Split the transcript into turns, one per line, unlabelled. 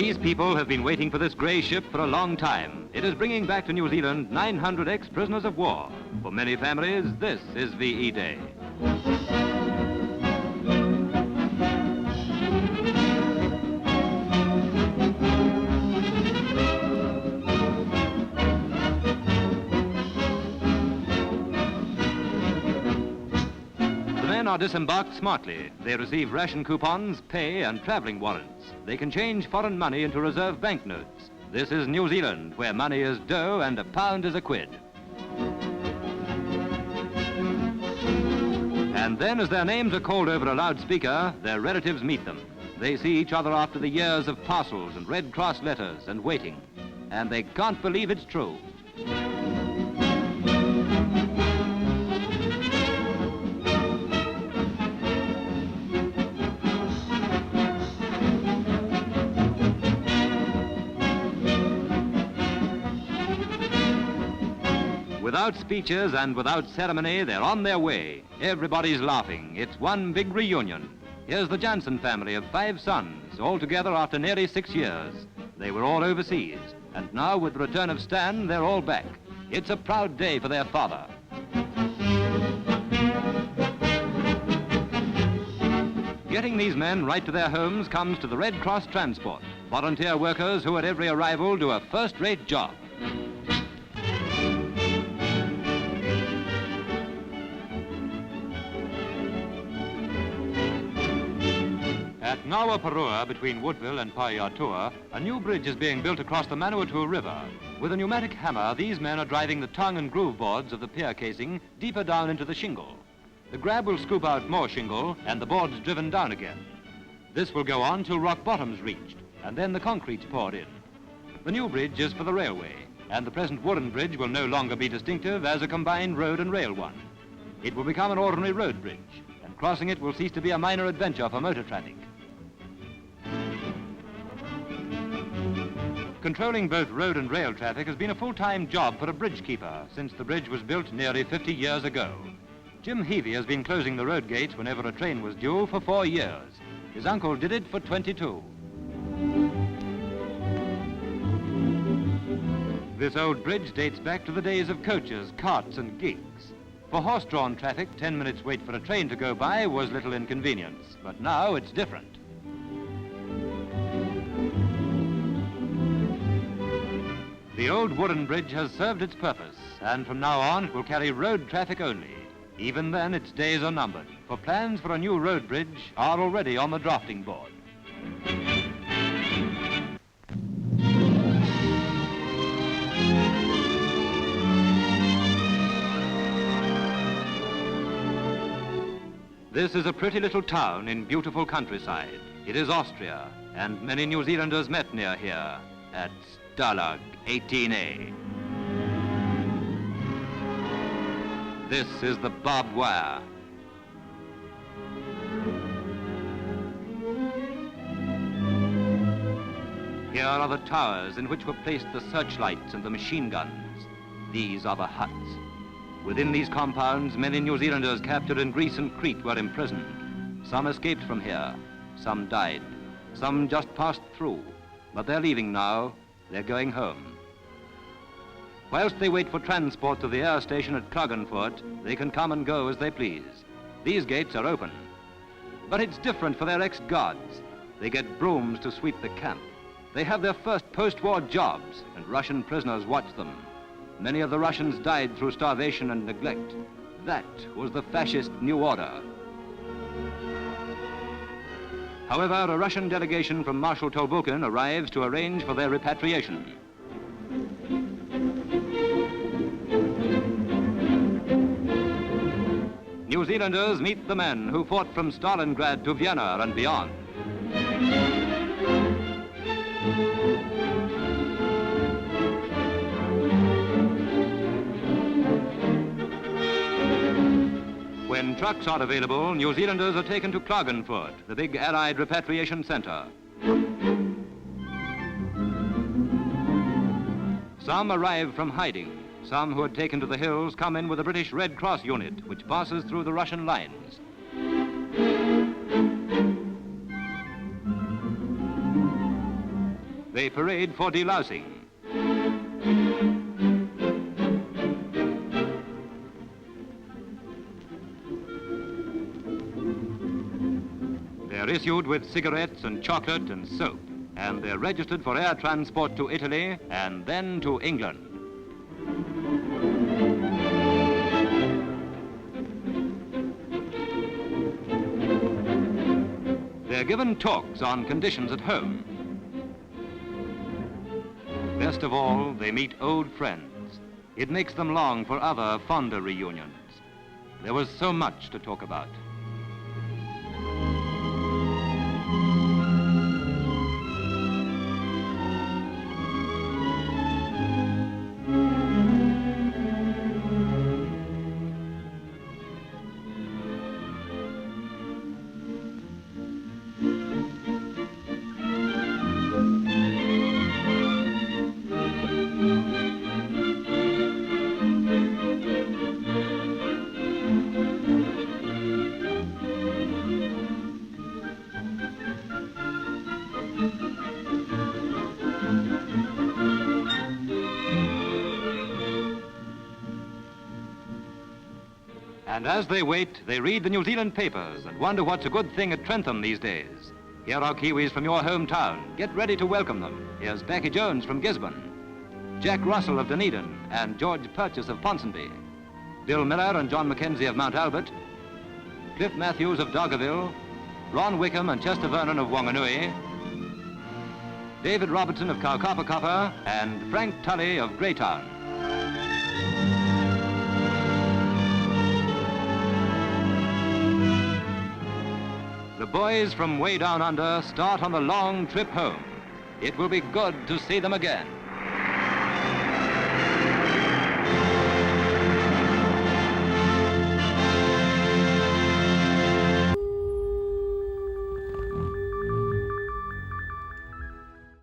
These people have been waiting for this grey ship for a long time. It is bringing back to New Zealand 900 ex-prisoners of war. For many families, this is VE Day. Are disembarked smartly. They receive ration coupons, pay and travelling warrants. They can change foreign money into reserve banknotes. This is New Zealand, where money is dough and a pound is a quid. And then as their names are called over a loudspeaker, their relatives meet them. They see each other after the years of parcels and Red Cross letters and waiting. And they can't believe it's true. Without speeches and without ceremony, they're on their way. Everybody's laughing. It's one big reunion. Here's the Jansen family of 5 sons, all together after nearly 6 years. They were all overseas, and now with the return of Stan, they're all back. It's a proud day for their father. Getting these men right to their homes comes to the Red Cross transport, volunteer workers who at every arrival do a first-rate job. At Ngāwapurua, between Woodville and Paiatua, a new bridge is being built across the Manawatu River. With a pneumatic hammer, these men are driving the tongue and groove boards of the pier casing deeper down into the shingle. The grab will scoop out more shingle and the boards driven down again. This will go on till rock bottom's reached, and then the concrete's poured in. The new bridge is for the railway, and the present wooden bridge will no longer be distinctive as a combined road and rail one. It will become an ordinary road bridge, and crossing it will cease to be a minor adventure for motor traffic. Controlling both road and rail traffic has been a full-time job for a bridge keeper since the bridge was built nearly 50 years ago. Jim Heavey has been closing the road gates whenever a train was due for 4 years. His uncle did it for 22. This old bridge dates back to the days of coaches, carts and gigs. For horse-drawn traffic, 10 minutes wait for a train to go by was little inconvenience, but now it's different. The old wooden bridge has served its purpose, and from now on it will carry road traffic only. Even then, its days are numbered, for plans for a new road bridge are already on the drafting board. This is a pretty little town in beautiful countryside. It is Austria, and many New Zealanders met near here at Stalag 18A. This is the barbed wire. Here are the towers in which were placed the searchlights and the machine guns. These are the huts. Within these compounds, many New Zealanders captured in Greece and Crete were imprisoned. Some escaped from here, some died, some just passed through, but they're leaving now. They're going home. Whilst they wait for transport to the air station at Klagenfurt, they can come and go as they please. These gates are open. But it's different for their ex-guards. They get brooms to sweep the camp. They have their first post-war jobs, and Russian prisoners watch them. Many of the Russians died through starvation and neglect. That was the fascist New Order. However, a Russian delegation from Marshal Tolbukin arrives to arrange for their repatriation. New Zealanders meet the men who fought from Stalingrad to Vienna and beyond. When trucks are available, New Zealanders are taken to Klagenfurt, the big Allied repatriation center. Some arrive from hiding. Some who had taken to the hills come in with a British Red Cross unit, which passes through the Russian lines. They parade for delousing. They're issued with cigarettes and chocolate and soap, and they're registered for air transport to Italy and then to England. They're given talks on conditions at home. Best of all, they meet old friends. It makes them long for other, fonder reunions. There was so much to talk about. And as they wait, they read the New Zealand papers and wonder what's a good thing at Trentham these days. Here are Kiwis from your hometown. Get ready to welcome them. Here's Becky Jones from Gisborne, Jack Russell of Dunedin, and George Purchase of Ponsonby, Bill Miller and John Mackenzie of Mount Albert, Cliff Matthews of Dargaville, Ron Wickham and Chester Vernon of Wanganui, David Robertson of Kaukapakapa, and Frank Tully of Greytown. The boys from way down under start on the long trip home. It will be good to see them again.